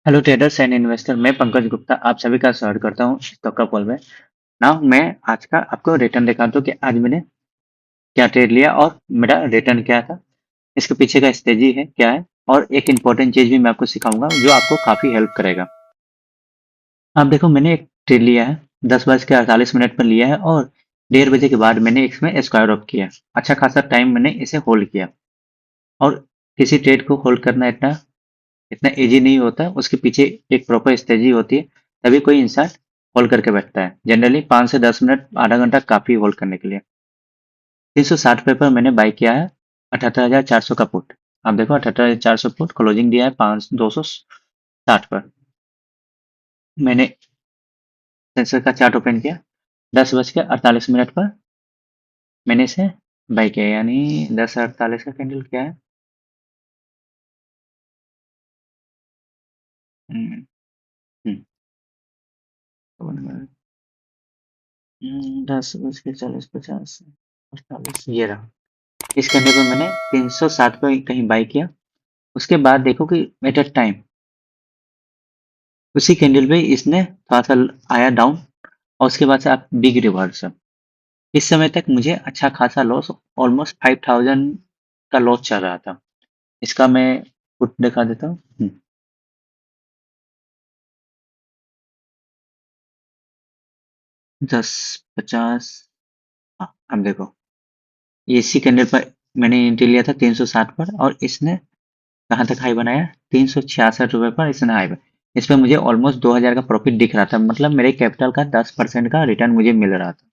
Hello traders and investor, मैं पंकज गुप्ता आप सभी का स्वागत करता हूँ स्टॉक का पॉल में। नाउ मैं आज का आपको रिटर्न दिखाता हूँ कि आज मैंने क्या ट्रेड लिया और मेरा रिटर्न क्या था। इसके पीछे का स्ट्रेटजी है क्या है, और एक इम्पोर्टेंट चीज भी मैं आपको सिखाऊंगा जो आपको काफी हेल्प करेगा। आप देखो, मैंने एक ट्रेड लिया है, 10 बज के 48 मिनट पर लिया है और 1:30 बजे के बाद मैंने इसमें स्क्वायर ऑफ किया। अच्छा खासा टाइम मैंने इसे होल्ड किया। और किसी ट्रेड को होल्ड करना इतना इतना इजी नहीं होता, उसके पीछे एक प्रॉपर स्ट्रेटजी होती है, तभी कोई इंसान होल्ड करके बैठता है। जनरली 5 से 10 मिनट, आधा घंटा काफी होल्ड करने के लिए। 360 पे मैंने बाई किया है 78,400 का पुट। आप देखो 78,400 पुट क्लोजिंग दिया है 260 पर। मैंने सेंसर का चार्ट ओपन किया 10 बज के 48 मिनट पर, मैंने इसे बाई किया, यानी 10:48 का कैंडल क्या है। हम्म, हम्म, 10 बज के 40 50 48 ये रहा। इस कैंडल पर मैंने 360 पर कहीं बाई किया। उसके बाद देखो कि एट अ टाइम उसी कैंडल पे इसने थोड़ा सा आया डाउन, और उसके बाद से आप बिग रिवर्सल। इस समय तक मुझे अच्छा खासा लॉस, ऑलमोस्ट 5,000 का लॉस चल रहा था। इसका मैं पुट दिखा देता हूँ। 10 50। हाँ, अब देखो, ये इसी कैंडल पर मैंने एंट्री लिया था 360 पर, और इसने कहाँ तक हाई बनाया, 366 रुपये पर इसने हाई बनाया। इस पर मुझे ऑलमोस्ट 2,000 का प्रॉफिट दिख रहा था, मतलब मेरे कैपिटल का 10% का रिटर्न मुझे मिल रहा था।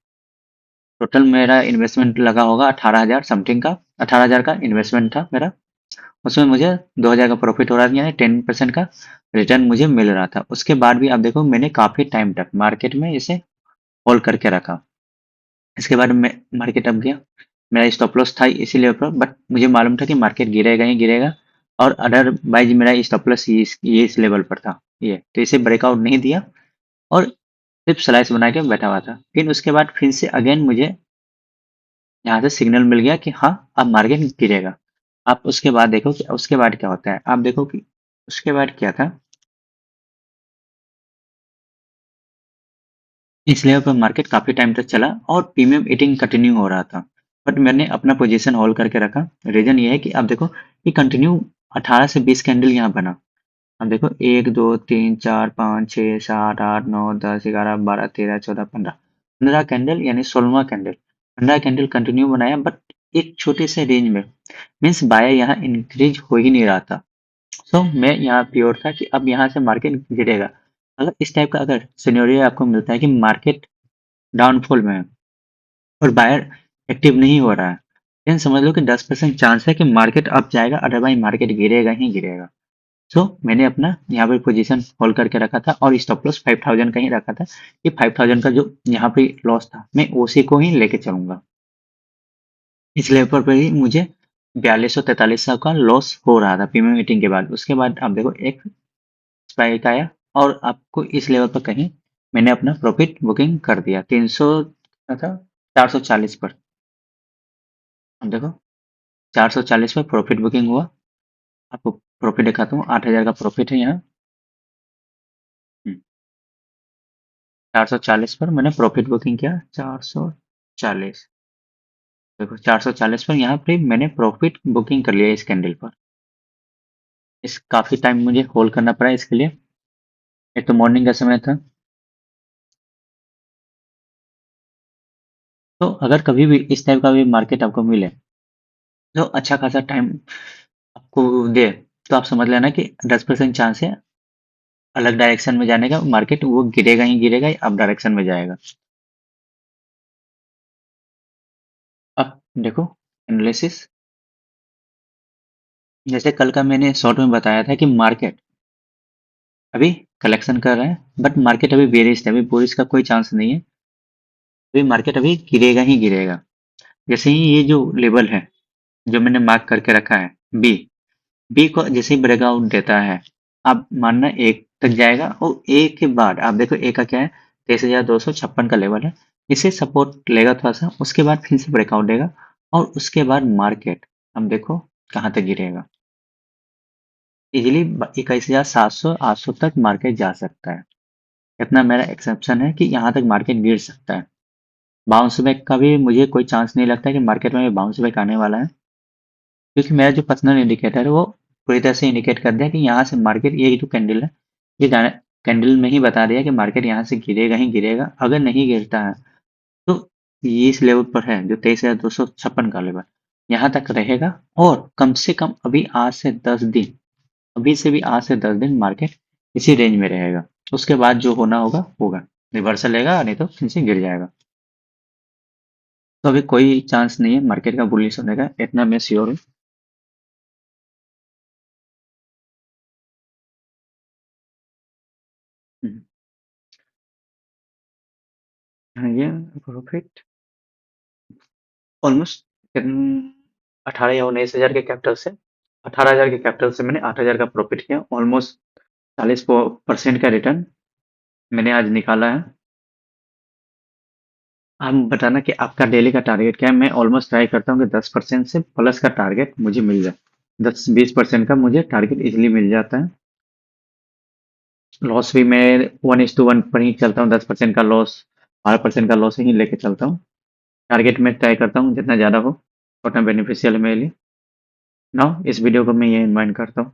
टोटल मेरा इन्वेस्टमेंट लगा होगा 18,000 समथिंग का। 18,000 का इन्वेस्टमेंट था मेरा। उसमें मुझे 2,000 का प्रॉफिट हो रहा था, यानी 10% का रिटर्न मुझे मिल रहा था। उसके बाद भी आप देखो, मैंने काफी टाइम तक मार्केट में इसे होल्ड करके रखा। इसके बाद मैं मार्केट अप गया। मेरा स्टॉप लॉस था इसी लेवल पर, बट मुझे मालूम था कि मार्केट गिरेगा ही गिरेगा। और अदरवाइज मेरा स्टॉप लॉस ये इस लेवल पर था, ये तो इसे ब्रेकआउट नहीं दिया, और सिर्फ स्लाइस बना के बैठा हुआ था। फिर उसके बाद फिर से अगेन मुझे यहाँ से सिग्नल मिल गया कि हाँ, अब मार्केट गिरेगा। आप उसके बाद देखो कि उसके बाद क्या होता है। आप देखो कि उसके बाद क्या था। इस लेवल पर मार्केट काफी टाइम तक चला और प्रीमियम ईटिंग कंटिन्यू हो रहा था, बट मैंने अपना पोजीशन होल्ड करके रखा। रीजन ये है कि आप देखो, ये कंटिन्यू 18 से 20 कैंडल यहाँ बना। अब देखो, 1 2 3 4 5 6 7 8 9 10 11 12 13 14 15 कैंडल, यानी 16वां कैंडल। 15 कैंडल कंटिन्यू बनाया, बट एक छोटे से रेंज में, मीन्स बाय यहाँ इंक्रीज हो ही नहीं रहा था। सो मैं यहाँ प्योर था कि अब यहाँ से मार्केट गिरेगा। अगर इस टाइप का अगर सिनेरियो आपको मिलता है कि मार्केट डाउनफॉल में है और बायर एक्टिव नहीं हो रहा है, देन समझ लो कि 10% चांस है कि मार्केट अप जाएगा, अदरवाइज मार्केट गिरेगा ही गिरेगा। सो मैंने अपना यहाँ पे पोजीशन होल्ड करके रखा था, और स्टॉप लॉस 5,000 का ही रखा था कि 5,000 का जो यहाँ पे लॉस था, मैं उसी को ही लेके चलूंगा। इस लेवल पर ही मुझे 4200 4300 का लॉस हो रहा था प्रीमियम मीटिंग के बाद। उसके बाद आप देखो, एक स्पाइक आया, और आपको इस लेवल पर कहीं मैंने अपना प्रॉफिट बुकिंग कर दिया 300 था, 440 पर। अब देखो, 440 पर प्रॉफिट बुकिंग हुआ। आपको प्रॉफिट दिखाता हूँ, 8,000 का प्रॉफिट है यहाँ। 440 पर मैंने प्रॉफिट बुकिंग किया, 440। देखो, 440 पर यहाँ पे मैंने प्रॉफिट बुकिंग कर लिया इस कैंडल पर। इस काफी टाइम मुझे होल्ड करना पड़ा इसके लिए। एक तो मॉर्निंग का समय था। तो अगर कभी भी इस टाइप का भी मार्केट आपको मिले, तो अच्छा खासा टाइम आपको दे, तो आप समझ लेना कि 10% चांस है अलग डायरेक्शन में जाने का। मार्केट वो गिरेगा ही गिरेगा, या अप डायरेक्शन में जाएगा। अब देखो, एनालिसिस, जैसे कल का मैंने शॉर्ट में बताया था कि मार्केट अभी कलेक्शन कर रहा है, बट मार्केट अभी बेरिश है, अभी बुलिश का कोई चांस नहीं है। अभी मार्केट अभी गिरेगा ही गिरेगा। जैसे ही ये जो लेवल है, जो मैंने मार्क करके रखा है, बी, बी को जैसे ही ब्रेकआउट देता है, आप मानना एक तक जाएगा, और ए के बाद आप देखो, ए का क्या है, 23,256 का लेवल है। इसे सपोर्ट लेगा थोड़ा सा, उसके बाद फिर से ब्रेकआउट देगा, और उसके बाद मार्केट अब देखो कहाँ तक गिरेगा। इजीली 21,700 800 तक मार्केट जा सकता है। इतना मेरा एक्सेप्शन है कि यहाँ तक मार्केट गिर सकता है। बाउंस बैक का भी मुझे कोई चांस नहीं लगता कि मार्केट में बाउंस बैक आने वाला है, क्योंकि मेरा जो पर्सनल इंडिकेटर है वो पूरी तरह से इंडिकेट कर दिया कि यहाँ से मार्केट, ये जो कैंडल है, ये कैंडल में ही बता दिया कि मार्केट यहाँ से गिरेगा ही गिरेगा। अगर नहीं गिरता है तो ये इस लेवल पर है जो 23,256 का लेवल, यहाँ तक रहेगा। और कम से कम अभी आज से 10 दिन, अभी से भी आज से 10 दिन मार्केट इसी रेंज में रहेगा। उसके बाद जो होना होगा होगा, रिवर्सल लेगा नहीं तो फिर से गिर जाएगा। तो अभी कोई चांस नहीं है मार्केट का बुलिश होने का, इतना मैं श्योर हूँ। हम्म, हाँ, ये प्रॉफिट ऑलमोस्ट 18 या 19,000 के कैपिटल से, 18,000 के कैपिटल से मैंने 8,000 का प्रॉफिट किया। ऑलमोस्ट 40% का रिटर्न मैंने आज निकाला है। आप बताना कि आपका डेली का टारगेट क्या है। मैं ऑलमोस्ट ट्राई करता हूँ कि 10% से प्लस का टारगेट मुझे मिल जाए। 10-20% का मुझे टारगेट इजीली मिल जाता है। लॉस भी मैं 1:1 पर ही चलता हूँ। 10% का लॉस, 12% का लॉस ही लेके चलता हूँ। टारगेट में ट्राई करता हूँ जितना ज़्यादा हो, उतना बेनिफिशियल है मेरे लिए। नाउ इस वीडियो को मैं ये इन्वाइट करता हूँ।